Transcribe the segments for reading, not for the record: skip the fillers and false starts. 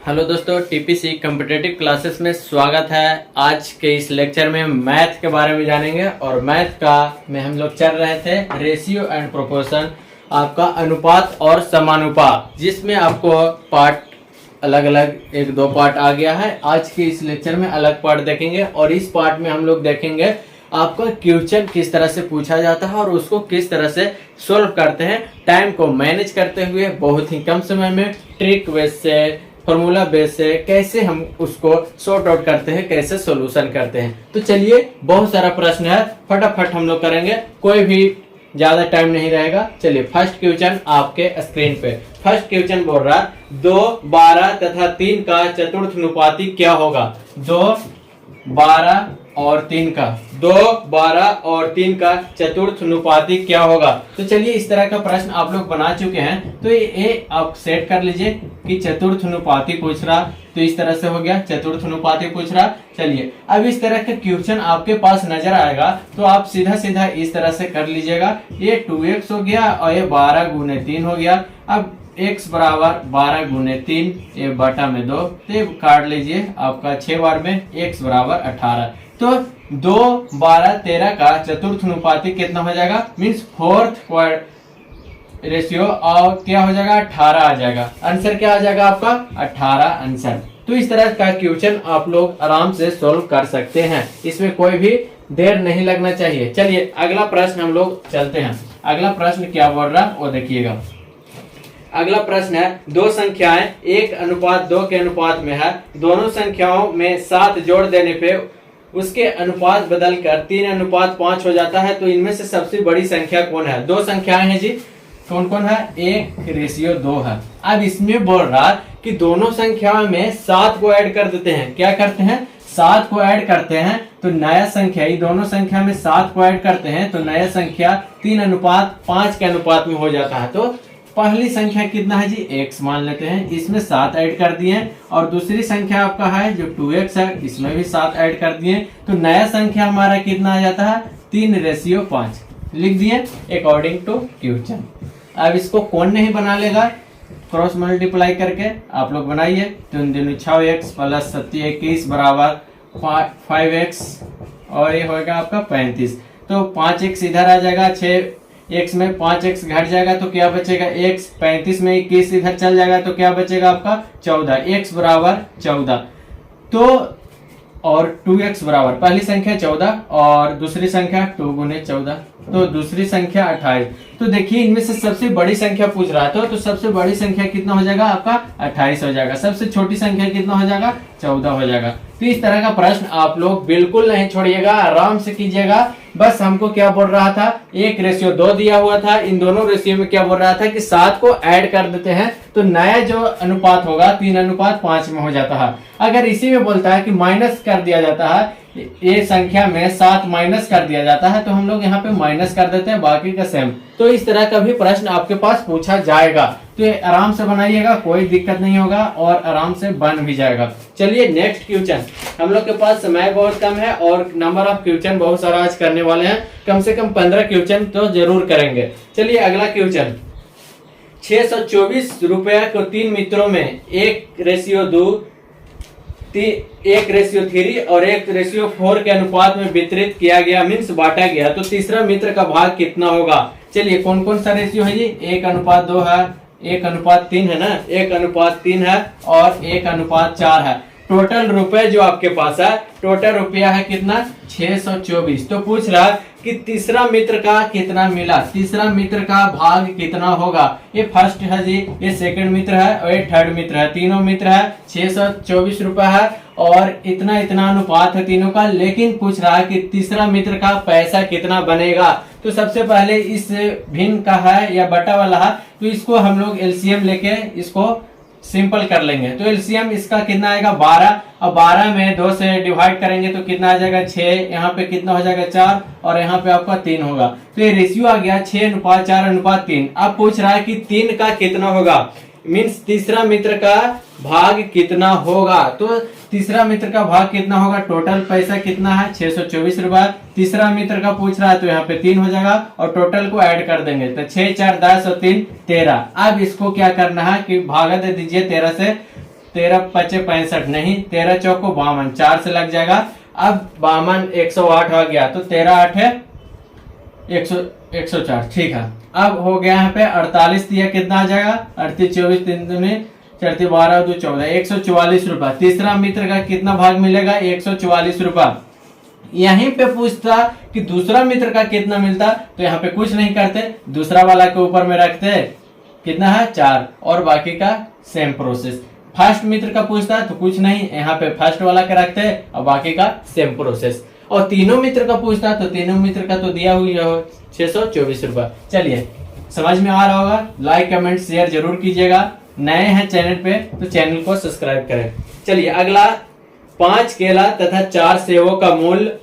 Hello दोस्तों, TPC competitive classes में स्वागत है। आज के इस लेक्चर में मैथ के बारे में जानेंगे और मैथ का में हम लोग चल रहे थे रेशियो एंड प्रोपोर्शन, आपका अनुपात और समानुपात, जिसमें आपको पार्ट अलग अलग एक दो पार्ट आ गया है। आज के इस लेक्चर में अलग पार्ट देखेंगे और इस पार्ट में हम लोग देखेंगे आपका क्वेश्चन किस तरह से पूछा जाता है और उसको किस तरह से सोल्व करते हैं, टाइम को मैनेज करते हुए बहुत ही कम समय में, ट्रिक बेस से, फॉर्मूला बेस से कैसे हम उसको सॉर्ट आउट करते हैं, कैसे सॉल्यूशन करते हैं। तो चलिए, बहुत सारा प्रश्न है, फटाफट हम लोग करेंगे, कोई भी ज्यादा टाइम नहीं रहेगा। चलिए, फर्स्ट क्वेश्चन आपके स्क्रीन पे। फर्स्ट क्वेश्चन बोल रहा है 2, 12 तथा 3 का चतुर्थानुपाती क्या होगा। 2, 12 और 3 का 2, 12 और 3 का चतुर्थानुपाती क्या होगा। तो चलिए, इस तरह का प्रश्न आप लोग बना चुके हैं, तो ये आप सेट कर लीजिए कि चतुर्थानुपाती पूछ रहा, तो इस तरह से हो गया, चतुर्थानुपाती पूछ रहा। चलिए, अब इस तरह का क्वेश्चन आपके पास नजर आएगा तो आप सीधा सीधा इस तरह से कर लीजिएगा। ये 2x हो गया और ये 12 गुने 3 हो गया। अब x बराबर 12 गुने 3, ये बटा में 2, तो काट लीजिए आपका 6 बार में, x बराबर 18। तो 2, 12, 13 का चतुर्थानुपाती कितना हो जाएगा, मीन्स फोर्थ रेशियो, और क्या हो जाएगा, 18 आ जाएगा। आंसर क्या आ जाएगा आपका, 18 आंसर। तो इस तरह का क्वेश्चन आप लोग आराम से सोल्व कर सकते हैं, इसमें कोई भी देर नहीं लगना चाहिए। चलिए, अगला प्रश्न हम लोग चलते हैं। अगला प्रश्न क्या बोल रहा है वो देखिएगा। अगला प्रश्न है, दो संख्याएं 1:2 के अनुपात में है, दोनों संख्याओं में 7 जोड़ देने पे उसके अनुपात बदलकर 3:5 हो जाता है, तो इनमें से सबसे बड़ी संख्या कौन है। दो संख्याएं हैं जी, कौन कौन है, 1:2 है। अब इसमें बोल रहा कि दोनों संख्याओं में 7 को ऐड कर देते हैं। क्या करते हैं, 7 को ऐड करते हैं, तो नया संख्या, ये दोनों संख्या में 7 को ऐड करते हैं तो नया संख्या 3:5 के अनुपात में हो जाता है। तो पहली संख्या कितना है जी, x मान लेते हैं, इसमें 7 ऐड कर दिए, और दूसरी संख्या आपका है जो 2x है, इसमें भी 7 ऐड कर दिए, तो नया संख्या हमारा कितना आ जाता है, 3:5 लिख दिए अकॉर्डिंग टू क्वेश्चन। अब इसको कौन नहीं बना लेगा, क्रॉस मल्टीप्लाई करके आप लोग बनाइए। 3 दूनी 6x प्लस 7 21 बराबर 5x, और ये होगा आपका 35। तो 5x इधर आ जाएगा, 6x में 5x घट जाएगा तो क्या बचेगा x, 35 में 21 इधर चल जाएगा तो क्या बचेगा आपका 14, x बराबर 14। तो और 2x बराबर, पहली संख्या 14 और दूसरी संख्या 2 गुने 14, तो दूसरी संख्या 28। तो देखिए, इनमें से सबसे बड़ी संख्या पूछ रहा था, तो सबसे बड़ी संख्या कितना हो जाएगा आपका 28 हो जाएगा। सबसे छोटी संख्या कितना हो जाएगा, 14 हो जाएगा। तो इस तरह का प्रश्न आप लोग बिल्कुल नहीं छोड़िएगा, आराम से कीजिएगा। बस हमको क्या बोल रहा था, 1:2 दिया हुआ था, इन दोनों रेशियो में क्या बोल रहा था कि 7 को ऐड कर देते हैं तो नया जो अनुपात होगा 3:5 में हो जाता है। अगर इसी में बोलता है कि माइनस कर दिया जाता है, ये संख्या में 7 माइनस कर दिया जाता है, तो हम लोग यहाँ पे माइनस कर देते हैं, बाकी का सेम। तो इस तरह का भी प्रश्न आपके पास पूछा जाएगा, तो ये आराम से बनाइएगा, कोई दिक्कत नहीं होगा और आराम से बन भी जाएगा। चलिए, नेक्स्ट क्वेश्चन। हम लोग के पास समय बहुत कम है और नंबर ऑफ क्वेश्चन बहुत सारा आज करने वाले हैं, कम से कम 15 क्वेश्चन तो जरूर करेंगे। चलिए, अगला क्वेश्चन। 624 रुपया को 3 मित्रों में 1:2, 1:3 और 1:4 के अनुपात में वितरित किया गया, मीन्स बांटा गया, तो तीसरा मित्र का भाग कितना होगा। चलिए, कौन कौन सा रेशियो है जी, 1:2 है, 1:3 है ना, 1:3 है और 1:4 है। टोटल रुपए जो आपके पास है, टोटल रुपया है कितना, 624। तो पूछ रहा कि तीसरा मित्र का कितना मिला, तीसरा मित्र का भाग कितना होगा। ये फर्स्ट है जी, ये सेकंड मित्र है और ये थर्ड मित्र है, तीनों मित्र है। 624 रुपया है और इतना इतना अनुपात है तीनों का, लेकिन पूछ रहा है कि तीसरा मित्र का पैसा कितना बनेगा। तो सबसे पहले इस भिन्न का है या बटा वाला है, तो इसको हम लोग एलसीएम लेके इसको सिंपल कर लेंगे। तो एलसीएम इसका कितना आएगा, 12, और 12 में 2 से डिवाइड करेंगे तो कितना आ जाएगा, 6, यहाँ पे कितना हो जाएगा 4, और यहाँ पे आपका 3 होगा। तो ये रेशियो आ गया 6:4:3। अब पूछ रहा है कि 3 का कितना होगा, मीन्स तीसरा मित्र का भाग कितना होगा। तो तीसरा मित्र का भाग कितना होगा, टोटल पैसा कितना है 624 रुपया, तीसरा मित्र का पूछ रहा है तो यहाँ पे 3 हो जाएगा और टोटल को ऐड कर देंगे तो 6 4 10 और 3 13। अब इसको क्या करना है कि भागा दे दीजिए 13 से, 13 पचे 65 नहीं, 13 चौको 52, 4 से लग जाएगा। अब 52 108 आ गया तो 13 8 है 104, ठीक है। अब हो गया यहाँ पे 48 दिया, कितना आ जाएगा 38 24 3 दूनी 4 12 2 14, 144 रुपया। तीसरा मित्र का कितना भाग मिलेगा 144 रुपया। यहीं पे पूछता कि दूसरा मित्र का कितना मिलता, तो यहाँ पे कुछ नहीं करते, दूसरा वाला के ऊपर में रखते, कितना है 4, और बाकी का सेम प्रोसेस। फर्स्ट मित्र का पूछता तो कुछ नहीं, यहाँ पे फर्स्ट वाला के रखते और बाकी का सेम प्रोसेस। और तीनों मित्र का पूछता तो तीनों मित्र का तो दिया हुई 624 रुपया। चलिए समझ में आ रहा होगा, लाइक कमेंट शेयर जरूर कीजिएगा। नए हैं चैनल पे तो चैनल को सब्सक्राइब करें। चलिए अगला, 5 केला तथा 4 सेवों का मूल्य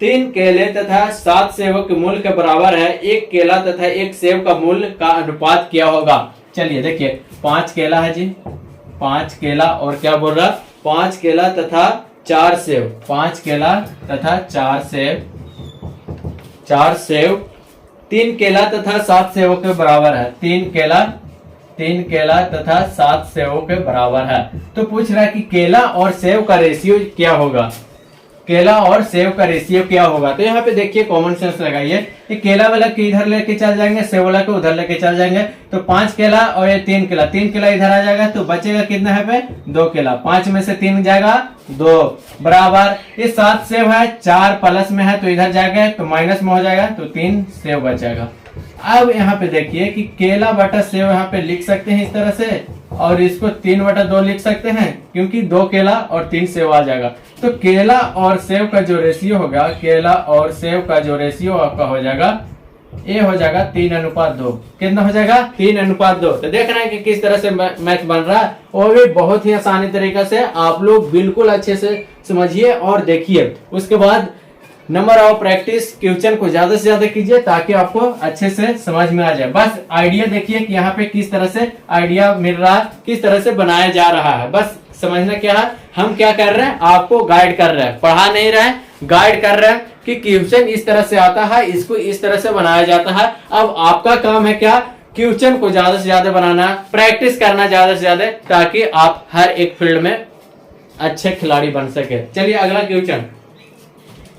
3 केले तथा 7 सेवों के मूल्य के बराबर है। 1 केला तथा 1 सेव का मूल्य का अनुपात क्या होगा। चलिए देखिए 5 केला है जी, 5 केला और क्या बोल रहा 5 केला तथा 4 सेव, 5 केला तथा 4 सेव, 4 सेव 3 केला तथा 7 सेवों के बराबर है। 3 केला तथा 7 सेवों के बराबर है। तो पूछ रहा है कि केला और सेव का रेशियो क्या होगा, केला और सेव का रेशियो क्या होगा। तो यहाँ पे देखिए कॉमन सेंस लगाइए, कि केला वाला के इधर लेके चल जाएंगे, सेव वाला के उधर लेके चल जाएंगे। तो 5 केला और ये 3 केला, 3 केला इधर आ जाएगा तो बचेगा कितना है पे 2 केला, 5 में से 3 जाएगा 2 बराबर। ये 7 सेव है, 4 प्लस में है तो इधर जाएगा तो माइनस में हो जाएगा तो 3 सेव बचेगा। अब यहाँ पे देखिए कि केला बटा सेव यहाँ पे लिख सकते हैं इस तरह से, और इसको 3/2 लिख सकते हैं क्योंकि 2 केला और 3 सेव आ जाएगा। तो केला और सेव का जो रेशियो होगा, केला और सेव का जो रेशियो आपका हो जाएगा, ये हो जाएगा 3:2। कितना हो जाएगा 3:2। तो देख रहे हैं कि किस तरह से मैथ बन रहा है, और भी बहुत ही आसानी तरीके से आप लोग बिल्कुल अच्छे से समझिए और देखिए। उसके बाद नंबर ऑफ प्रैक्टिस क्वेश्चन को ज्यादा से ज्यादा कीजिए ताकि आपको अच्छे से समझ में आ जाए। बस आइडिया देखिए कि यहाँ पे किस तरह से आइडिया मिल रहा है, किस तरह से बनाया जा रहा है। बस समझना क्या है, हम क्या कर रहे हैं, आपको गाइड कर रहे हैं, पढ़ा नहीं रहे हैं, गाइड कर रहे हैं कि क्वेश्चन इस तरह से आता है, इसको इस तरह से बनाया जाता है। अब आपका काम है क्या, क्वेश्चन को ज्यादा से ज्यादा बनाना, प्रैक्टिस करना ज्यादा से ज्यादा, ताकि आप हर एक फील्ड में अच्छे खिलाड़ी बन सके। चलिए अगला क्वेश्चन,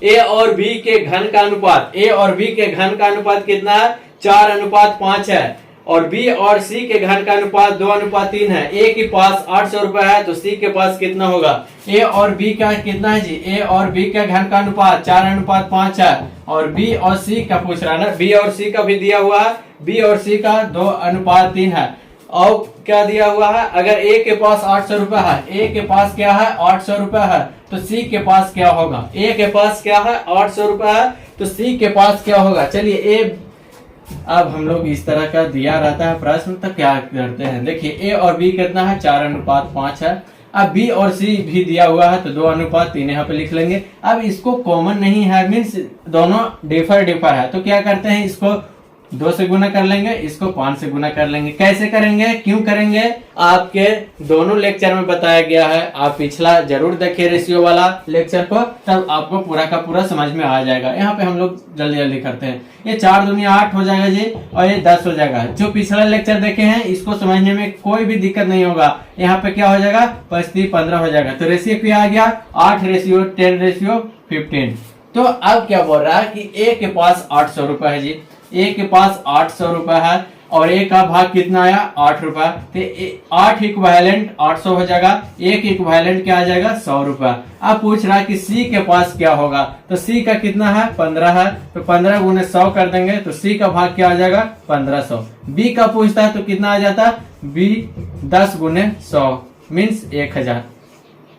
ए और बी के घन का अनुपात, ए और बी के घन का अनुपात कितना है 4:5 है, और बी और सी के घन का अनुपात 2:3 है। ए के पास 800 रुपए है तो सी के पास कितना होगा। ए और बी का कितना है जी, ए और बी का घन का अनुपात 4:5 है, और बी और सी का पूछ रहा है ना, बी और सी का भी दिया हुआ है, बी और सी का 2:3 है। और क्या दिया हुआ है, अगर ए के पास 800 रुपए है, ए के पास क्या है 800 रुपए है, तो सी के पास क्या होगा, ए के पास क्या है 800 रुपए है तो सी के पास क्या होगा। चलिए ए, अब हम लोग इस तरह का दिया रहता है प्रश्न तो क्या करते हैं, देखिए ए और बी कितना है 4:5 है। अब बी और सी भी दिया हुआ है तो 2:3 यहाँ पे लिख लेंगे। अब इसको कॉमन नहीं है, मीन्स दोनों डिफर है, तो क्या करते हैं, इसको 2 से गुना कर लेंगे, इसको 5 से गुना कर लेंगे। कैसे करेंगे, क्यों करेंगे, आपके दोनों लेक्चर में बताया गया है। आप पिछला जरूर देखिए रेशियो वाला लेक्चर को, तब आपको पूरा का पूरा समझ में आ जाएगा। यहाँ पे हम लोग जल्दी जल्दी करते हैं, ये 4 दूनी 8 हो जाएगा जी, और ये 10 हो जाएगा। जो पिछला लेक्चर देखे हैं इसको समझने में कोई भी दिक्कत नहीं होगा। यहाँ पे क्या हो जाएगा 5 15 हो जाएगा। तो रेशियो क्या आ गया 8:10:15। तो अब क्या बोल रहा है कि ए के पास 800 रुपए है जी, ए के पास 800 रुपए है, और ए का भाग कितना आया 8 रुपए, तो 8 इक्विवेलेंट 800 हो जाएगा, एक इक्विवेलेंट क्या आ जाएगा 100 रुपए। अब पूछ रहा है कि सी के पास क्या होगा, तो सी का कितना है 15 है, तो 15 गुने 100 कर देंगे तो सी का भाग क्या आ जाएगा 1500। बी का पूछता है तो कितना आ जाता, बी 10 गुने 100 मीन्स 1000,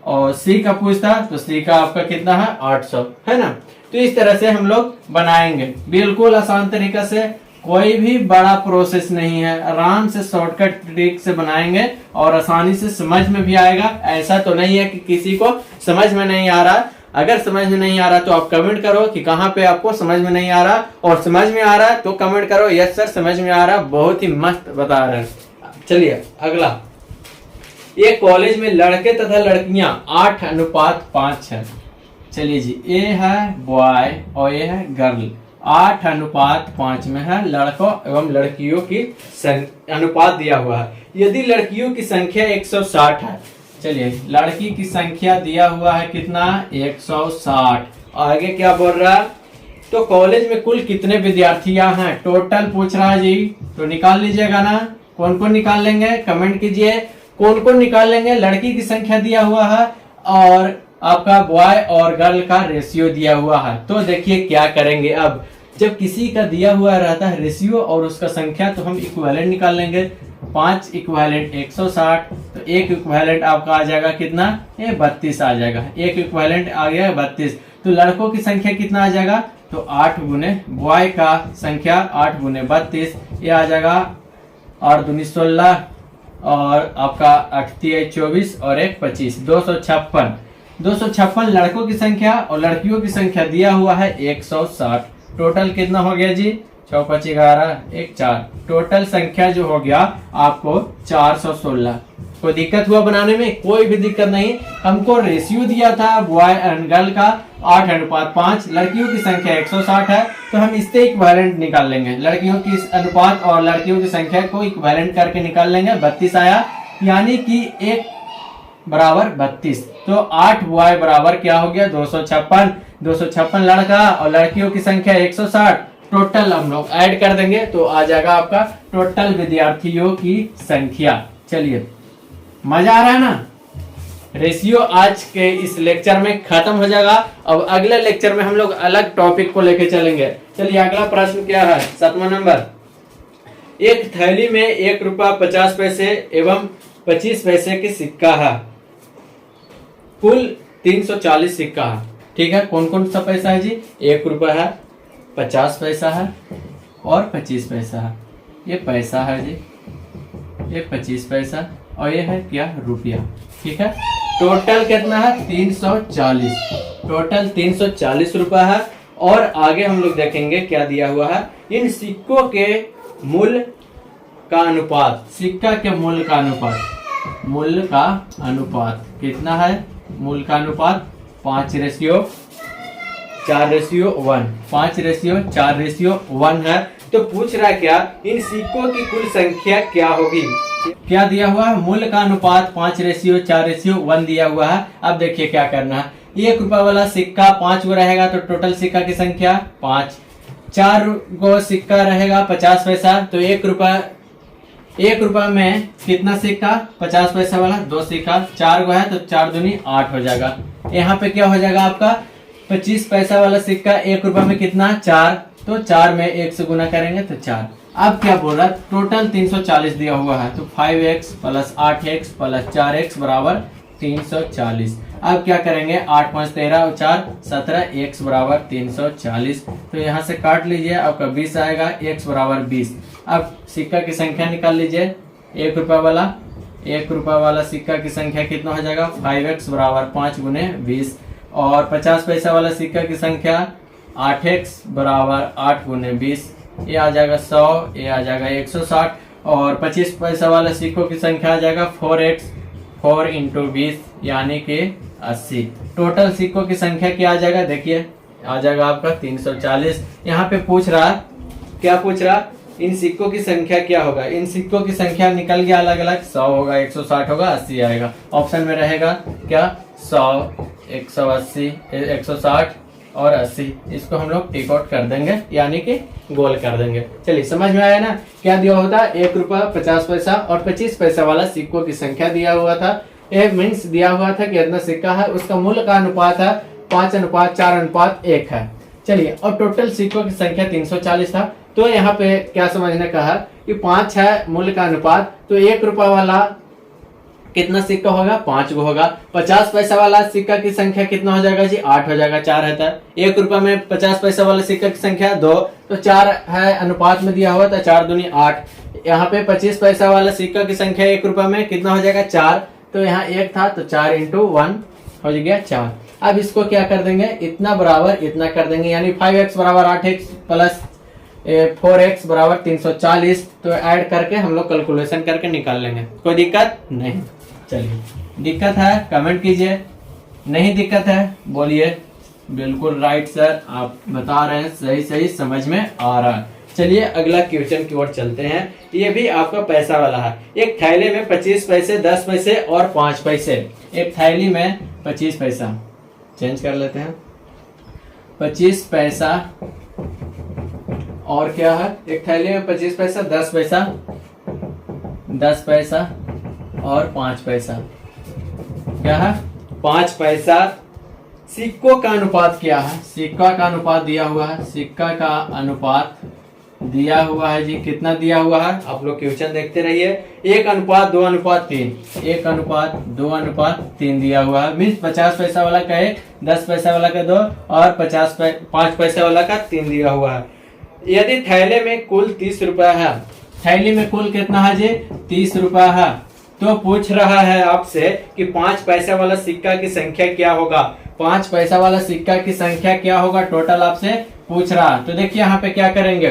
और सी का पूछता है तो सी का आपका कितना है 800 है ना। तो इस तरह से हम लोग बनाएंगे, बिल्कुल आसान तरीके से, कोई भी बड़ा प्रोसेस नहीं है, आराम से शॉर्टकट ट्रिक से बनाएंगे और आसानी से समझ में भी आएगा। ऐसा तो नहीं है कि किसी को समझ में नहीं आ रहा। अगर समझ में नहीं आ रहा तो आप कमेंट करो कि कहाँ पे आपको समझ में नहीं आ रहा, और समझ में आ रहा है तो कमेंट करो यस सर समझ में आ रहा, बहुत ही मस्त बता रहे हैं। चलिए अगला, एक कॉलेज में लड़के तथा लड़कियां 8:5 है। चलिए जी, ए है बॉय और ये है गर्ल, 8:5 में है, लड़कों एवं लड़कियों की अनुपात दिया हुआ है। यदि लड़कियों की संख्या 160 है, चलिए, लड़की की संख्या दिया हुआ है कितना, 160। आगे क्या बोल रहा है, तो कॉलेज में कुल कितने विद्यार्थियां हैं, टोटल पूछ रहा है जी। तो निकाल लीजिएगा ना, कौन कौन निकाल लेंगे, कमेंट कीजिए कौन कौन निकाल लेंगे। लड़की की संख्या दिया हुआ है और आपका बॉय और गर्ल का रेशियो दिया हुआ है। तो देखिए क्या करेंगे, अब जब किसी का दिया हुआ रहता है रेशियो और उसका संख्या, तो हम इक्विवेलेंट निकाल लेंगे। 5 इक्विवेलेंट 160, तो एक इक्विवेलेंट आपका आ जाएगा कितना, ये 32 आ जाएगा। एक इक्विवेलेंट आ गया 32। तो लड़कों की संख्या कितना आ जाएगा, तो 8 गुने बॉय का संख्या 8 गुने 32, ये आ जाएगा 8 दूनी 16 और आपका 8 तिया 24 और 1 25, 256 लड़कों की संख्या और लड़कियों की संख्या दिया हुआ है 160। टोटल कितना हो गया जी, 6 5 11 1 4। टोटल संख्या जो हो गया आपको 416। कोई दिक्कत हुआ बनाने में, कोई भी दिक्कत नहीं। हमको रेशियो दिया था बॉय एंड गर्ल का 8:5, लड़कियों की संख्या 160 है, तो हम इससे इक्विवेलेंट निकाल लेंगे। लड़कियों की अनुपात और लड़कियों की संख्या को इक्विवेलेंट करके निकाल लेंगे। 32 आया, यानी कि 1 बराबर 32। तो 8 बॉय बराबर क्या हो गया, 256 लड़का और लड़कियों की संख्या 160। टोटल हम लोग ऐड कर देंगे तो आ जाएगा आपका टोटल विद्यार्थियों की संख्या। चलिए, मजा आ रहा है ना। रेशियो आज के इस लेक्चर में खत्म हो जाएगा। अब अगले लेक्चर में हम लोग अलग टॉपिक को लेके चलेंगे। चलिए, अगला प्रश्न क्या है, 7वां नंबर। एक थैली में 1 रुपया 50 पैसे एवं 25 पैसे की सिक्का है, कुल 340 सिक्का है। ठीक है, कौन कौन सा पैसा है जी, 1 रुपया है, 50 पैसा है और 25 पैसा है। ये पैसा है जी, ये 25 पैसा और ये है क्या, रुपया। ठीक है, टोटल कितना है, 340। टोटल 340 रुपया है। और आगे हम लोग देखेंगे क्या दिया हुआ है, इन सिक्कों के मूल्य का अनुपात, सिक्का के मूल्य का अनुपात, मूल्य का अनुपात कितना है, मूल्य का अनुपात 5:4:1, 5:4:1 है। तो पूछ रहा है क्या, इन सिक्कों की कुल संख्या क्या होगी। क्या दिया हुआ है, मूल्य का अनुपात 5:4:1 दिया हुआ है। अब देखिए क्या करना है, 1 रुपया वाला सिक्का 5 गो रहेगा तो टोटल सिक्का की संख्या 5। 4 गो सिक्का रहेगा 50 पैसा, तो 1 रुपया में कितना सिक्का, 50 पैसा वाला 2 सिक्का, 4 गो है तो 4 दूनी 8 हो जाएगा। यहाँ पे क्या हो जाएगा आपका, 25 पैसा वाला सिक्का 1 रुपया में कितना, 4, तो 4 में 1 से गुना करेंगे तो 4। अब क्या बोल रहा है, टोटल 340 दिया हुआ है, तो 5x plus 8x plus 4x बराबर 340। अब क्या करेंगे, 8 5 13 और 4 17, x बराबर 340। तो यहाँ से काट लीजिए, आपका 20 आएगा, x बराबर 20। अब सिक्का की संख्या निकाल लीजिए। 1 रुपया वाला सिक्का की संख्या कितना हो जाएगा, 5x बराबर 5 गुने 20। और 50 पैसा वाला सिक्का की संख्या 8x बराबर 8 गुने 20, ये आ जाएगा 100, ये आ जाएगा 160। और 25 पैसा वाला सिक्कों की संख्या आ जाएगा 4x, 4 × 20 यानी कि 80। टोटल सिक्कों की संख्या क्या आ जाएगा, देखिए आ जाएगा आपका 340। यहाँ पे पूछ रहा, क्या पूछ रहा, इन सिक्कों की संख्या क्या होगा। इन सिक्कों की संख्या निकल गया अलग अलग, 100 होगा, 160 होगा, 80 आएगा। ऑप्शन में रहेगा क्या, 100, 180, 160 और 80। इसको हम लोग टिक आउट कर देंगे, यानी कि गोल कर देंगे। चलिए, समझ में आया ना, क्या दिया होता है, 1 रुपया 50 पैसा और 25 पैसा वाला सिक्कों की संख्या दिया हुआ था। ये मीन्स दिया हुआ था कि इतना सिक्का है, उसका मूल्य का अनुपात है 5:4:1 है। चलिए, और टोटल सिक्कों की संख्या 340 था। तो यहाँ पे क्या समझने का है कि 5 है मूल्य का अनुपात, तो 1 रुपया वाला कितना सिक्का होगा, 5 गो होगा। 50 पैसा वाला सिक्का की संख्या कितना हो जाएगा जी, 8 हो जाएगा, 4 रहता है। 1 रुपया में 50 पैसा वाला सिक्का की संख्या 2, तो 4 है, अनुपात में दिया हुआ था, 4 दूनी 8। यहाँ पे 25 पैसा वाला सिक्का की संख्या 1 रुपया में कितना हो जाएगा, 4, तो यहाँ 1 था तो 4 × 1 हो गया 4। अब इसको क्या कर देंगे, इतना बराबर इतना कर देंगे, यानी 5x बराबर 8x प्लस 4x बराबर 340। तो ऐड करके हम लोग कैलकुलेशन करके निकाल लेंगे, कोई दिक्कत नहीं। चलिए, दिक्कत है कमेंट कीजिए, नहीं दिक्कत है बोलिए बिल्कुल राइट सर, आप बता रहे हैं सही समझ में आ रहा है। चलिए अगला क्वेश्चन की ओर चलते हैं। ये भी आपका पैसा वाला है। एक थैले में 25 पैसे, 10 पैसे और 5 पैसे। एक थैली में 25 पैसा, चेंज कर लेते हैं, 25 पैसा और क्या है, एक थैली में 25 पैसा, 10 पैसा, 10 पैसा और 5 पैसा, क्या है 5 पैसा। सिक्कों का अनुपात क्या है, सिक्का का अनुपात दिया हुआ है, सिक्का का अनुपात दिया हुआ है जी, कितना दिया हुआ है, आप लोग क्वेश्चन देखते रहिए। 1:2:3, 1:2:3 दिया हुआ है। मीन्स 50 पैसा वाला का 1, 10 पैसा वाला का 2 और 5 पैसा वाला का 3 दिया हुआ है। यदि थैले में कुल 30 रुपया है, थैली में कुल कितना है जी 30 रुपया है, तो पूछ रहा है आपसे कि 5 पैसा वाला सिक्का की संख्या क्या होगा। 5 पैसा वाला सिक्का की संख्या क्या होगा, टोटल आपसे पूछ रहा। तो देखिए यहाँ पे क्या करेंगे,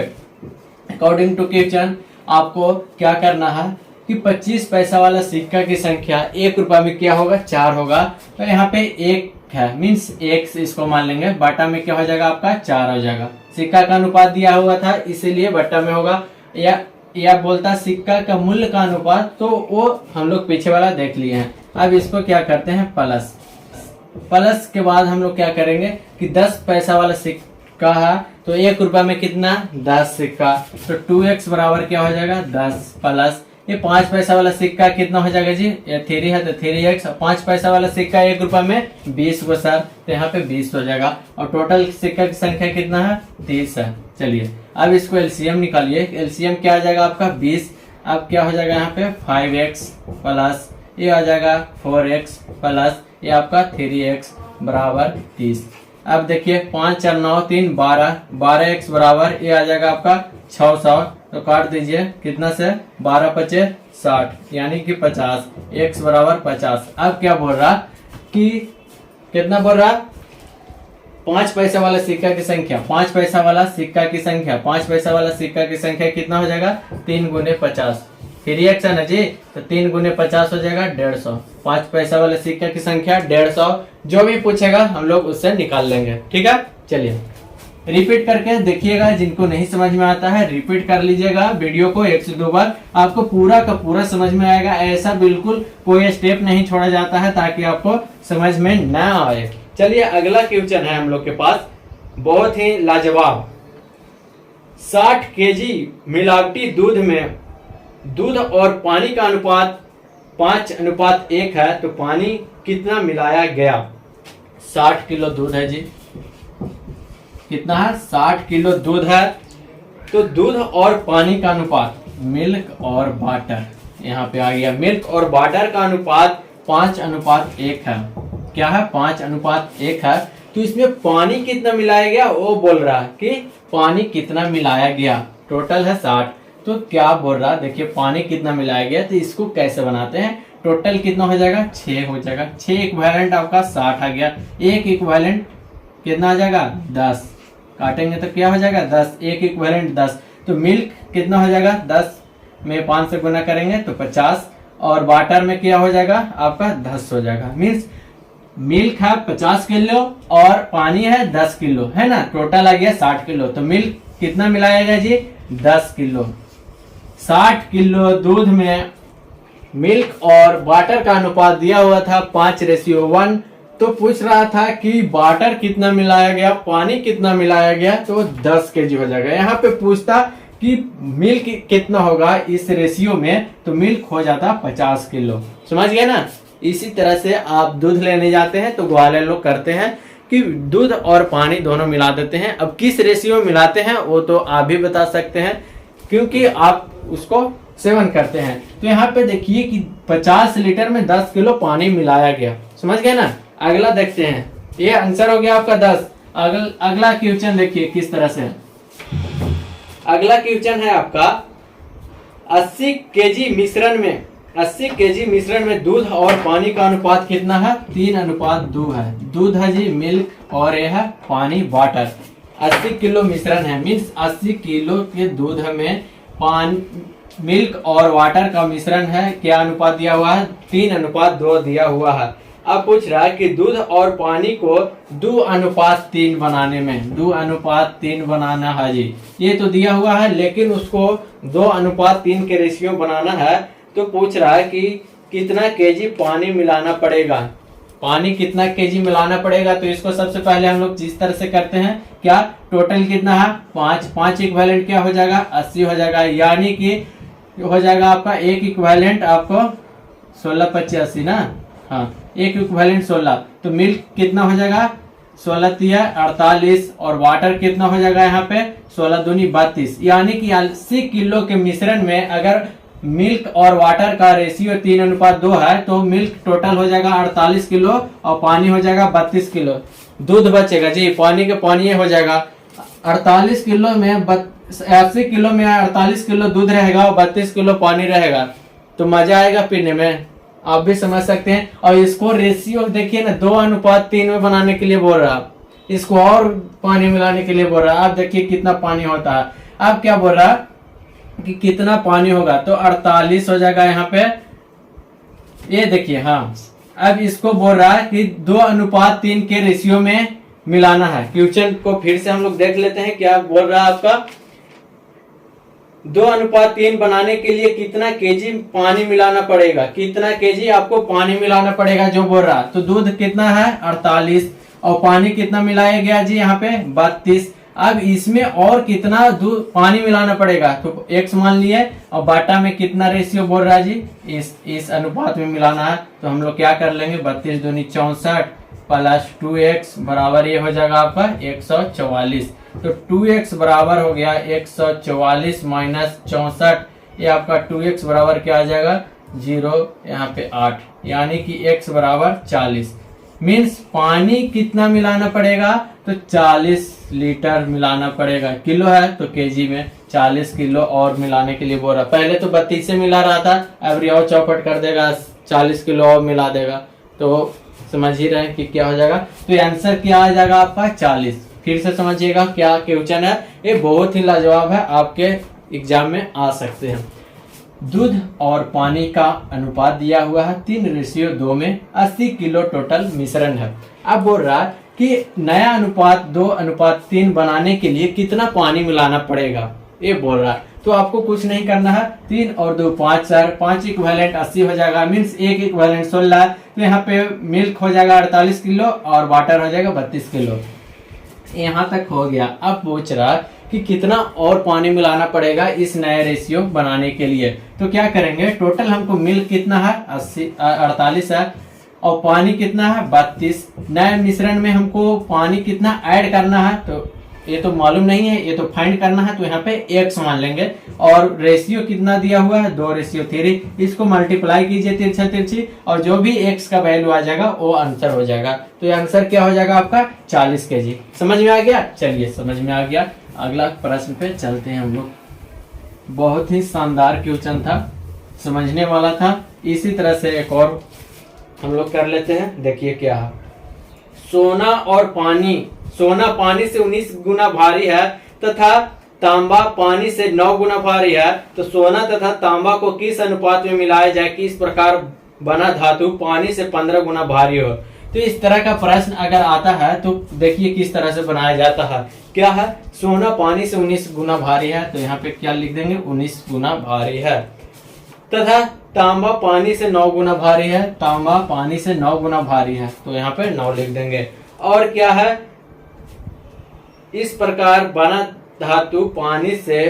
अकॉर्डिंग टू क्वेश्चन आपको क्या करना है कि 25 पैसा वाला सिक्का की संख्या 1 रुपया में क्या होगा, 4 होगा। तो यहाँ पे 1 है, मीन्स 1 इसको मान लेंगे, बटा में क्या हो जाएगा आपका 4 हो जाएगा। सिक्का का अनुपात दिया हुआ था इसीलिए बटा में होगा, या बोलता सिक्का का मूल्य का अनुपात, तो वो हम लोग पीछे वाला देख लिए हैं। अब इसको क्या करते हैं प्लस, प्लस के बाद हम लोग क्या करेंगे कि 10 पैसा वाला सिक्का है, तो 1 रुपया में कितना 10 सिक्का, तो 2x बराबर क्या हो जाएगा 10 प्लस ये 5 पैसा वाला सिक्का कितना हो जाएगा जी, ये 3 है तो 3x, 5 पैसा वाला सिक्का 1 रुपया में 20 को सर, तो यहाँ पे 20 हो जाएगा। और टोटल सिक्का की संख्या कितना है 30 है। चलिए अब इसको एलसीएम निकालिए, एलसीएम क्या आ जाएगा आपका 20। अब क्या हो जाएगा यहाँ पे 5x प्लस ये आ जाएगा 4x प्लस ये आपका 3x बराबर 30। अब देखिए 5 4 9 3 12, 12x बराबर ये आ जाएगा आपका 600, तो काट दीजिए कितना से 12 5 60 यानी कि 50, x बराबर 50। अब क्या बोल रहा कि कितना बोल रहा 5 पैसा वाला सिक्का की संख्या, 5 पैसा वाला सिक्का की संख्या, 5 पैसा वाला सिक्का की संख्या कितना हो जाएगा 3 × 50, फिर x है ना जी, तो 3 × 50 हो जाएगा 150। 5 पैसा वाले सिक्का की संख्या 150, जो भी पूछेगा हम लोग उससे निकाल लेंगे, ठीक है। चलिए रिपीट करके देखिएगा, जिनको नहीं समझ में आता है रिपीट कर लीजिएगा वीडियो को 1 से 2 बार, आपको पूरा का पूरा समझ में आएगा। ऐसा बिल्कुल कोई स्टेप नहीं छोड़ा जाता है ताकि आपको समझ में न आए। चलिए अगला क्वेश्चन है हम लोग के पास, बहुत ही लाजवाब। 60 केजी मिलावटी दूध में दूध और पानी का अनुपात 5:1 है, तो पानी कितना मिलाया गया। 60 किलो दूध है जी, कितना है 60 किलो दूध है, तो दूध और पानी का अनुपात, मिल्क और वाटर, यहाँ पे आ गया मिल्क और वाटर का अनुपात 5:1 है। क्या है 5:1 है, तो इसमें पानी कितना मिलाया गया वो बोल रहा है कि पानी कितना मिलाया गया। टोटल है 60, तो क्या बोल रहा देखिए पानी कितना मिलाया गया, तो इसको कैसे बनाते हैं, टोटल कितना हो जाएगा 6 हो जाएगा। 6 इक्विवेलेंट आपका 60 आ गया, 1 इक्विवेलेंट कितना आ जाएगा 10, काटेंगे तो क्या हो जाएगा 10, 1 इक्विवेलेंट 10, तो मिल्क कितना हो जाएगा 10 में 5 से गुना करेंगे तो 50, और वाटर में क्या हो जाएगा आपका 10 हो जाएगा। मीन्स मिल्क है 50 किलो और पानी है 10 किलो है ना, टोटल आ गया 60 किलो। तो मिल्क कितना मिलाया गया जी 10 किलो। 60 किलो दूध में मिल्क और वाटर का अनुपात दिया हुआ था 5:1, तो पूछ रहा था कि वाटर कितना मिलाया गया, पानी कितना मिलाया गया, तो 10 केजी हो जाएगा। यहाँ पे पूछता कि मिल्क कितना होगा इस रेशियो में, तो मिल्क हो जाता 50 किलो। समझ गए ना। इसी तरह से आप दूध लेने जाते हैं तो ग्वालियर लोग करते हैं कि दूध और पानी दोनों मिला देते हैं। अब किस रेशियो में मिलाते हैं वो तो आप भी बता सकते हैं क्योंकि आप उसको सेवन करते हैं। तो यहाँ पे देखिए कि 50 लीटर में 10 किलो पानी मिलाया गया। समझ गए ना। अगला देखते हैं, ये आंसर हो गया आपका 10। अगला क्वेश्चन देखिए किस तरह से। अगला क्वेश्चन है आपका 80 केजी मिश्रण में दूध और पानी का अनुपात कितना है, 3:2 है। दूध है जी मिल्क और यह है पानी वाटर। 80 किलो मिश्रण है, मीन्स 80 किलो के दूध में मिल्क और वाटर का मिश्रण है। क्या अनुपात दिया हुआ है, 3:2 दिया हुआ है। अब पूछ रहा है कि दूध और पानी को 2:3 बनाने में 2:3 बनाना है जी। ये तो दिया हुआ है, लेकिन उसको 2:3 के रेशियो बनाना है। तो पूछ रहा है कि कितना केजी पानी मिलाना पड़ेगा, पानी कितना केजी मिलाना पड़ेगा। तो इसको सबसे पहले हम लोग जिस तरह से करते हैं, क्या टोटल कितना है 5 इक्विवेलेंट क्या हो जाएगा 80 हो जाएगा, यानी कि हो जाएगा आपका एक इक्विवेलेंट आपको 16 25 80 ना, हाँ एक इक्विवेलेंट 16। तो मिल्क कितना हो जाएगा 16 तिया 48 और वाटर कितना हो जाएगा यहाँ पे 16 दूनी 32, यानी कि 80 किलो के मिश्रण में अगर मिल्क और वाटर का रेशियो 3:2 है तो मिल्क टोटल हो जाएगा 48 किलो और पानी हो जाएगा 32 किलो। दूध बचेगा जी, पानी के पानी हो जाएगा 48 किलो में 80 किलो में 48 किलो दूध रहेगा और 32 किलो पानी रहेगा। तो मजा आएगा पीने में, आप भी समझ सकते हैं। और इसको रेशियो देखिए ना 2:3 में बनाने के लिए बोल रहा, इसको और पानी मिलाने के लिए बोल रहा। आप देखिए कितना पानी होता है। अब क्या बोल रहा कि कितना पानी होगा, तो 48 हो जाएगा यहाँ पे, ये देखिए हाँ। अब इसको बोल रहा है कि 2:3 के रेशियो में मिलाना है। क्वेश्चन को फिर से हम लोग देख लेते हैं, क्या बोल रहा है आपका 2:3 बनाने के लिए कितना केजी पानी मिलाना पड़ेगा, कितना केजी आपको पानी मिलाना पड़ेगा जो बोल रहा। तो दूध कितना है 48 और पानी कितना मिलाया गया जी यहाँ पे 32। अब इसमें और कितना दूध पानी मिलाना पड़ेगा, तो x मान लिए और बाटा में कितना रेशियो बोल रहा है जी इस अनुपात में मिलाना है। तो हम लोग क्या कर लेंगे 32 दूनी 64 प्लस 2x बराबर ये हो जाएगा आपका 144। तो 2x बराबर हो गया 144 माइनस 64, ये आपका 2x बराबर क्या आ जाएगा 0 यहाँ पे 8, यानी कि x बराबर 40। मीन्स पानी कितना मिलाना पड़ेगा, तो 40 लीटर मिलाना पड़ेगा। किलो है तो केजी में 40 किलो और मिलाने के लिए बोल रहा। पहले तो 32 से मिला रहा था, अब और चौपट कर देगा 40 किलो और मिला देगा। तो समझ ही रहे कि क्या हो जाएगा। तो आंसर क्या आ जाएगा आपका 40। फिर से समझिएगा क्या क्वेश्चन है, ये बहुत ही लाजवाब है, आपके एग्जाम में आ सकते हैं। दूध और पानी का अनुपात दिया हुआ है 3:2 में, 80 किलो टोटल मिश्रण है। अब बोल रहा है कि नया अनुपात 2:3 बनाने के लिए कितना पानी मिलाना पड़ेगा, ये बोल रहा है। तो आपको कुछ नहीं करना है, 3 और 2 5 5 इक्विवेलेंट 80 हो जाएगा, मीन्स एक इक्विवेलेंट 16 है। तो यहाँ पे मिल्क हो जाएगा 48 किलो और वाटर हो जाएगा 32 किलो। यहाँ तक हो गया। अब पूछ रहा कि कितना और पानी मिलाना पड़ेगा इस नए रेशियो बनाने के लिए। तो क्या करेंगे, टोटल हमको मिल्क कितना है 48 है और पानी कितना है 32। नए मिश्रण में हमको पानी कितना ऐड करना है, तो ये तो मालूम नहीं है, ये तो फाइंड करना है। तो यहाँ पे x मान लेंगे और रेशियो कितना दिया हुआ है 2:3। इसको मल्टीप्लाई कीजिए तिरछा तिरछी और जो भी x का वैल्यू आ जाएगा वो आंसर हो जाएगा। तो ये आंसर क्या हो जाएगा आपका 40 केजी। समझ में आ गया, चलिए समझ में आ गया। अगला प्रश्न पे चलते हैं हम लोग। बहुत ही शानदार क्वेश्चन था, समझने वाला था। इसी तरह से एक और हम लोग कर लेते हैं। देखिए क्या है, सोना पानी से 19 गुना भारी है तथा तांबा पानी से 9 गुना भारी है। तो सोना तथा तांबा को किस अनुपात में मिलाया जाए कि इस प्रकार बना धातु पानी से 15 गुना भारी हो। तो इस तरह का प्रश्न अगर आता है तो देखिए किस तरह से बनाया जाता है। क्या है, सोना पानी से 19 गुना भारी है, तो यहाँ पे क्या लिख देंगे 19 गुना भारी है, तथा तांबा पानी से 9 गुना भारी है, तांबा पानी से 9 गुना भारी है, तो यहाँ पे 9 लिख देंगे। और क्या है, इस प्रकार बना धातु पानी से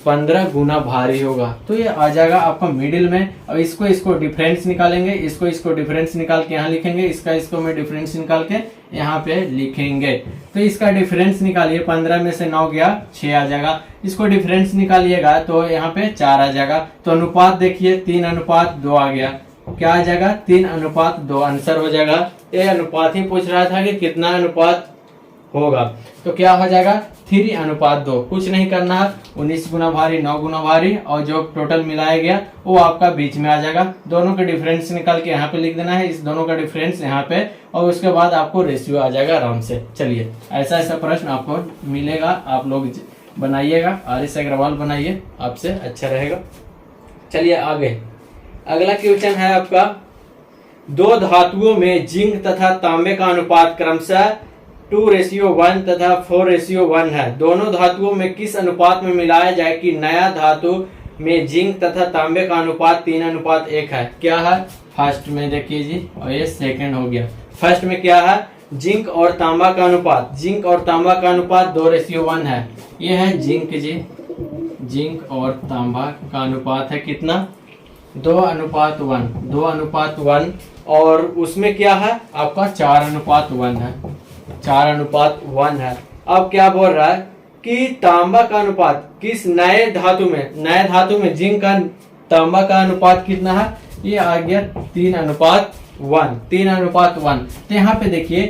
15 गुना भारी होगा। तो ये आ जाएगा आपका मिडिल में। अब इसको डिफरेंस निकालेंगे, इसको डिफरेंस निकाल के यहाँ लिखेंगे, इसको में डिफरेंस निकाल के यहाँ पे लिखेंगे। तो इसका डिफरेंस निकालिए, 15 में से 9 गया 6 आ जाएगा। इसको डिफरेंस निकालिएगा तो यहाँ पे 4 आ जाएगा। तो अनुपात देखिए 3:2 आ गया। क्या आ जाएगा 3:2 आंसर हो जाएगा। ये अनुपात ही पूछ रहा था कि कितना अनुपात होगा, तो क्या हो जाएगा 3:2। कुछ नहीं करना है, 19 गुना भारी 9 गुना भारी और जो टोटल मिलाया गया वो आपका बीच में आ जाएगा। दोनों का डिफरेंस निकाल के यहाँ पे लिख देना है, इस दोनों का डिफरेंस यहाँ पे, और उसके बाद आपको रेशियो आ जाएगा आराम से। चलिए ऐसा प्रश्न आपको मिलेगा, आप लोग बनाइएगा, आर.एस. अग्रवाल बनाइए, आपसे अच्छा रहेगा। चलिए आगे, अगला क्वेश्चन है आपका, दो धातुओं में जिंक तथा तांबे का अनुपात क्रमशः 2:1 तथा 4:1 है। दोनों धातुओं में किस अनुपात में मिलाया जाए कि नया धातु में जिंक तथा तांबे का अनुपात 3:1 है? क्या है? फर्स्ट में देखिए जी, और ये सेकंड हो गया। फर्स्ट में क्या है? जिंक और तांबा का अनुपात। जिंक और तांबा का अनुपात 2:1 है। ये है जिंक जी, जिंक और तांबा का अनुपात है कितना? 2:1, 2:1। और उसमें क्या है आपका? 4:1 है, 4:1 है। अब क्या बोल रहा है कि तांबा का अनुपात किस नए धातु में, नए धातु में जिंक का तांबा का अनुपात कितना है? ये आ गया 3:1, 3:1। तो यहाँ पे देखिए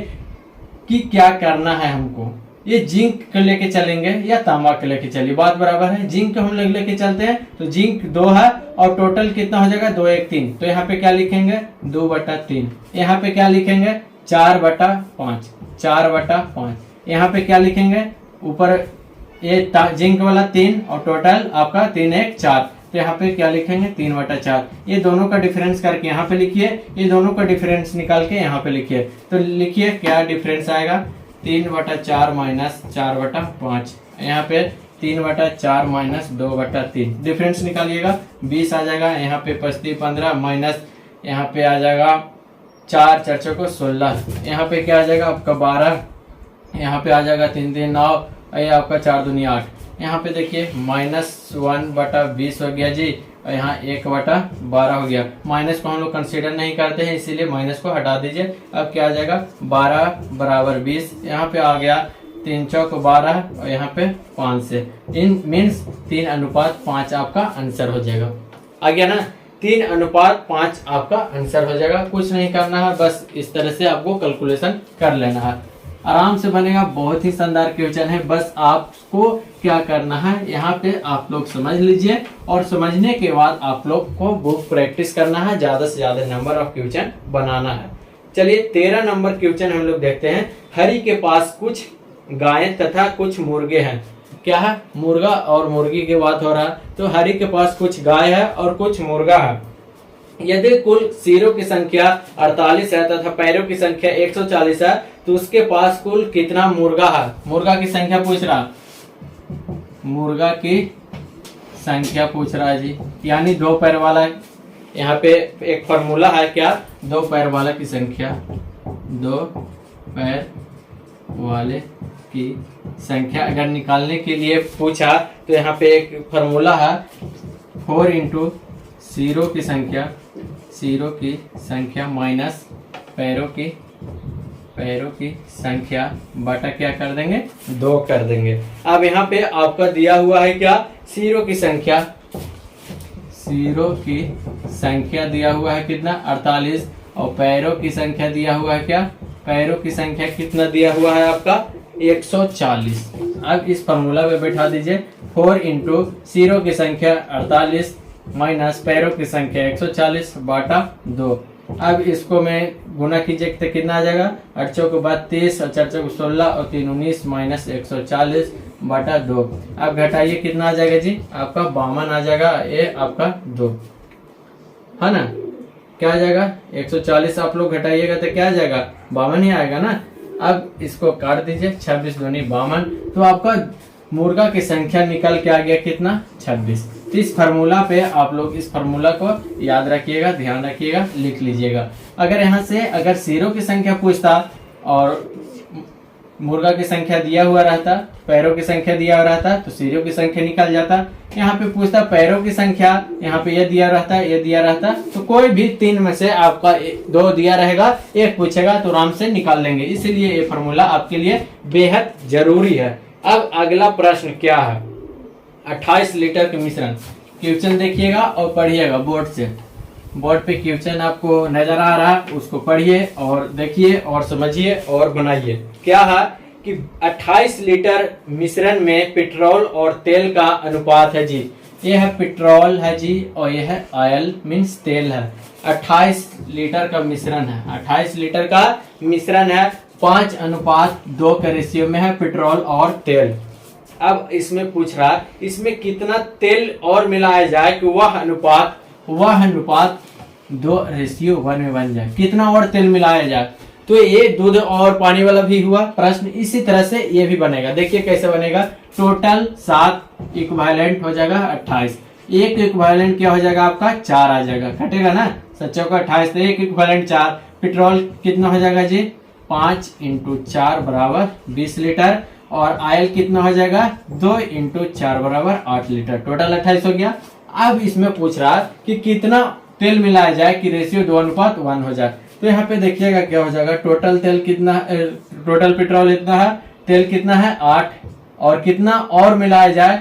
कि क्या करना है हमको, ये जिंक को लेके चलेंगे या तांबा को लेके चलिए, बात बराबर है। जिंक को हम लोग लेके चलते हैं तो जिंक 2 है और टोटल कितना हो जाएगा? 2, 1, 3। तो यहाँ पे क्या लिखेंगे? 2/3। यहाँ पे क्या लिखेंगे? 4/5, 4/5। यहाँ पे क्या लिखेंगे? ऊपर ये जिंक वाला 3 और टोटल आपका 3, 1, 4। तो यहाँ पे क्या लिखेंगे? 3/4। ये दोनों का डिफरेंस करके यहाँ पे लिखिए, ये दोनों का डिफरेंस निकाल के यहाँ पे लिखिए। तो लिखिए क्या डिफरेंस आएगा? 3/4 माइनस 4/5। यहाँ पे 3/4 माइनस 2/3। डिफरेंस निकालिएगा, 20 आ जाएगा। यहाँ पे 25, 15 माइनस यहाँ पे आ जाएगा 4, 4 चौको 16। यहाँ पे क्या आ जाएगा आपका? 12। यहाँ पे आ जाएगा 3, 3, 9। ये आपका 4 दूनी 8। यहाँ पे देखिए -1/20 हो गया जी, और यहाँ 1/12 हो गया। माइनस को हम लोग कंसीडर नहीं करते हैं, इसीलिए माइनस को हटा दीजिए। अब क्या आ जाएगा? 12 बराबर 20। यहाँ पे आ गया 3 चौक 12 और यहाँ पे 5 से इन मीन्स 3:5 आपका आंसर हो जाएगा। आ गया ना? 3:5 आपका आंसर हो जाएगा। कुछ नहीं करना है, बस इस तरह से आपको कैलकुलेशन कर लेना है, आराम से बनेगा। बहुत ही शानदार क्वेश्चन है। बस आपको क्या करना है, यहाँ पे आप लोग समझ लीजिए और समझने के बाद आप लोग को बुक प्रैक्टिस करना है, ज्यादा से ज्यादा नंबर ऑफ क्वेश्चन बनाना है। चलिए 13 नंबर क्वेश्चन हम लोग देखते हैं। हरि के पास कुछ गायें तथा कुछ मुर्गे हैं। क्या है? मुर्गा और मुर्गी की बात हो रहा है। तो हरि के पास कुछ गाय है और कुछ मुर्गा है। यदि कुल सिरों की संख्या 48 है तथा पैरों की संख्या 140 है तो उसके पास कुल कितना मुर्गा है? मुर्गा की संख्या पूछ रहा, मुर्गा की संख्या पूछ रहा है जी, यानी 2 पैर वाला। यहाँ पे एक फॉर्मूला है क्या? 2 पैर वाला की संख्या, 2 पैर वाले की संख्या अगर निकालने के लिए पूछा तो यहाँ पे एक फॉर्मूला है 4 × सिरों की संख्या, सिरों की संख्या माइनस पैरों की संख्या बटा क्या कर देंगे? 2 कर देंगे। अब यहाँ पे आपका दिया हुआ है क्या? सिरों की संख्या, सिरों की संख्या दिया हुआ है कितना? 48। और पैरों की संख्या दिया हुआ है क्या? पैरों की संख्या कितना दिया हुआ है आपका? 140। अब इस फॉर्मूला में बैठा दीजिए 4 × सिरों की संख्या 48 माइनस पैरों की संख्या 140 बटा 2। अब इसको मैं गुना कीजिए तो कितना आ जाएगा? 8 चौक 32 और 4 चौक 16 और 3 19 माइनस 140 बटा 2। अब घटाइए कितना आ जाएगा जी? आपका 52 आ जाएगा। ये आपका 2 है ना? क्या आ जाएगा? 140 आप लोग घटाइएगा तो क्या आ जाएगा? 52 ही आएगा ना। अब इसको काट दीजिए, 26 दूनी 52। तो आपका मुर्गा की संख्या निकल के आ गया कितना? 26। तो इस फार्मूला पे आप लोग इस फार्मूला को याद रखिएगा, ध्यान रखिएगा, लिख लीजिएगा। अगर यहाँ से अगर सिरों की संख्या पूछता और मुर्गा की संख्या दिया हुआ रहता, पैरों की संख्या दिया हुआ रहता तो सिरों की संख्या निकल जाता। यहाँ पे पूछता पैरों की संख्या, यहाँ पे ये दिया रहता, ये दिया रहता, तो कोई भी 3 में से आपका 2 दिया रहेगा, 1 पूछेगा तो आराम से निकाल लेंगे। इसीलिए ये फार्मूला आपके लिए बेहद जरूरी है। अब अगला प्रश्न क्या है? 28 लीटर के मिश्रण। क्वेश्चन देखिएगा और पढ़िएगा बोर्ड से। बोर्ड पे क्वेश्चन आपको नजर आ रहा है, उसको पढ़िए और देखिए और समझिए और बनाइए। क्या है कि 28 लीटर मिश्रण में पेट्रोल और तेल का अनुपात है जी। ये है पेट्रोल है जी और ये है ऑयल मीन्स तेल है। 28 लीटर का मिश्रण है, 28 लीटर का मिश्रण है, 5:2 के रेशियो में है पेट्रोल और तेल। अब इसमें पूछ रहा है इसमें कितना तेल और मिलाया जाए कि वह अनुपात 2:1 में बन जाए। कितना और तेल मिलाया जाए, तो ये दूध और पानी वाला भी हुआ प्रश्न। इसी तरह से ये भी बनेगा। देखिए कैसे बनेगा, टोटल 7 इक्विवेलेंट हो जाएगा 28, एक इक्विवेलेंट क्या हो जाएगा आपका 4 आ जाएगा, कटेगा ना 7 का 28, तो एक इक्विवेलेंट 4। पेट्रोल कितना हो जाएगा जी 5 × 4 बराबर 20 लीटर, और ऑयल कितना हो जाएगा 2 × 4 बराबर 8 लीटर, टोटल 28 हो गया। अब इसमें पूछ रहा कि कितना तेल मिलाया जाए कि रेशियो 2:1 हो जाए। तो यहाँ पे देखिएगा क्या हो जाएगा, टोटल तेल कितना, टोटल पेट्रोल इतना है, तेल कितना है 8, और कितना और मिलाया जाए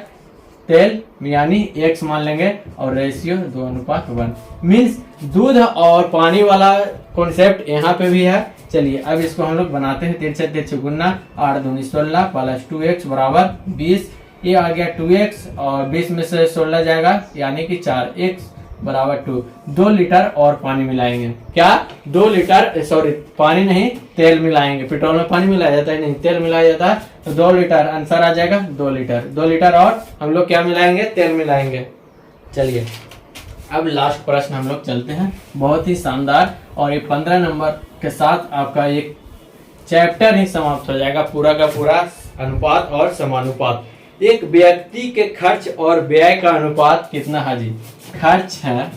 तेल यानी x मान लेंगे, और रेशियो 2:1 मीन्स दूध और पानी वाला कॉन्सेप्ट यहाँ पे भी है। चलिए अब इसको हम लोग बनाते हैं। 3 से 3 गुना 8 दूनी 16 प्लस 2x बराबर 20, ये आ गया 2x, और 20 में से 16 जाएगा यानी कि 4x बराबर 2 लीटर और पानी मिलाएंगे। क्या 2 लीटर, सॉरी पानी नहीं तेल मिलाएंगे, पेट्रोल में पानी मिलाया जाता है नहीं तेल मिलाया जाता है, तो 2 लीटर आंसर आ जाएगा 2 लीटर। 2 लीटर और हम लोग क्या मिलाएंगे, तेल मिलाएंगे। चलिए अब लास्ट प्रश्न हम लोग चलते हैं, बहुत ही शानदार, और ये 15 नंबर के साथ आपका एक चैप्टर ही समाप्त हो जाएगा, पूरा का पूरा अनुपात और समानुपात। एक व्यक्ति के खर्च और व्यय का अनुपात कितना है जी, खर्च है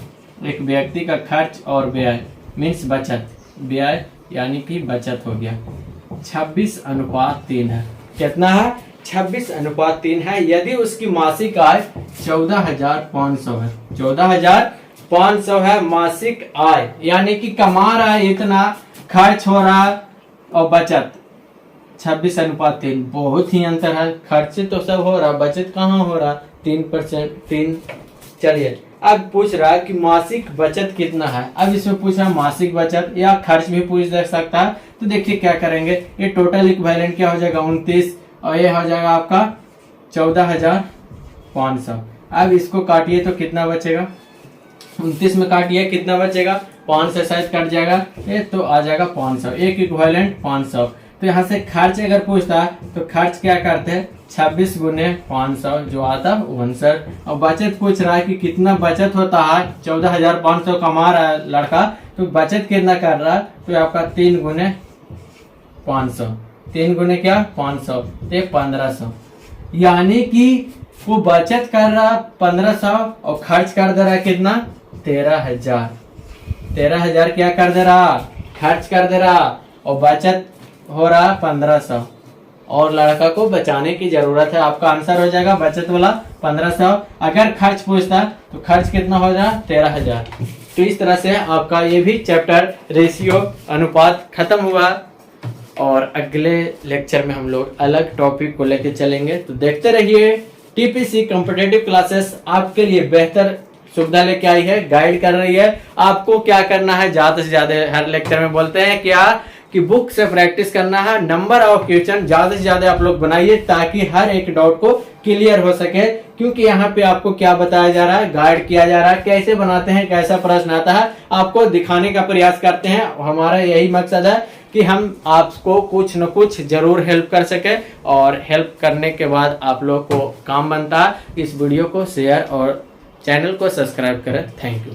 एक व्यक्ति का खर्च और व्यय मीन्स बचत, व्यय यानी कि बचत हो गया, 26:3 है। कितना है 26:3 है। यदि उसकी मासिक आय 14,500 है, 14,500 है मासिक आय, यानी कि कमा रहा है इतना, खर्च हो रहा है और बचत 26:3, बहुत ही अंतर है। खर्च तो सब हो रहा, बचत कहाँ हो रहा 3%, 3। चलिए अब पूछ रहा है कि मासिक बचत कितना है। अब इसमें पूछ रहा है मासिक बचत या खर्च भी पूछ दे सकता है। तो देखिए क्या करेंगे, ये टोटल इक्विवेलेंट क्या हो जाएगा 29, और ये हो जाएगा आपका 14,500। अब इसको काटिए तो कितना बचेगा, 29 में काटिए कितना बचेगा, 5 से शायद कट जाएगा, ये तो आ जाएगा 500, एक इक्विवेलेंट 500। तो यहाँ से खर्च अगर पूछता है तो खर्च क्या करते हैं 26 × 500 जो आता है 59। और बचत पूछ रहा है कि कितना बचत होता है, 14,500 कमा रहा है लड़का, तो बचत कितना कर रहा है, तो आपका 3 × 500, 3 × क्या 500, तो 1500, यानी कि वो बचत कर रहा 1500 और खर्च कर दे रहा है कितना 13,000। 13,000 क्या कर दे रहा, खर्च कर दे रहा, और बचत हो रहा 1500, और लड़का को बचाने की जरूरत है। आपका आंसर हो जाएगा बचत वाला 1500। अगर खर्च पूछता तो खर्च कितना हो जाए 13,000। तो इस तरह से आपका ये भी चैप्टर रेशियो अनुपात खत्म हुआ, और अगले लेक्चर में हम लोग अलग टॉपिक को लेकर चलेंगे। तो देखते रहिए, टीपीसी कॉम्पिटिटिव क्लासेस आपके लिए बेहतर सुविधा लेके आई है, गाइड कर रही है। आपको क्या करना है, ज्यादा से ज्यादा हर लेक्चर में बोलते हैं क्या कि बुक से प्रैक्टिस करना है, नंबर ऑफ क्वेश्चन ज्यादा से ज्यादा आप लोग बनाइए ताकि हर एक डाउट को क्लियर हो सके। क्योंकि यहाँ पे आपको क्या बताया जा रहा है, गाइड किया जा रहा है, कैसे बनाते हैं, कैसा प्रश्न आता है, आपको दिखाने का प्रयास करते हैं। हमारा यही मकसद है कि हम आपको कुछ न कुछ जरूर हेल्प कर सके, और हेल्प करने के बाद आप लोग को काम बनता है। इस वीडियो को शेयर और चैनल को सब्सक्राइब करें। Thank you.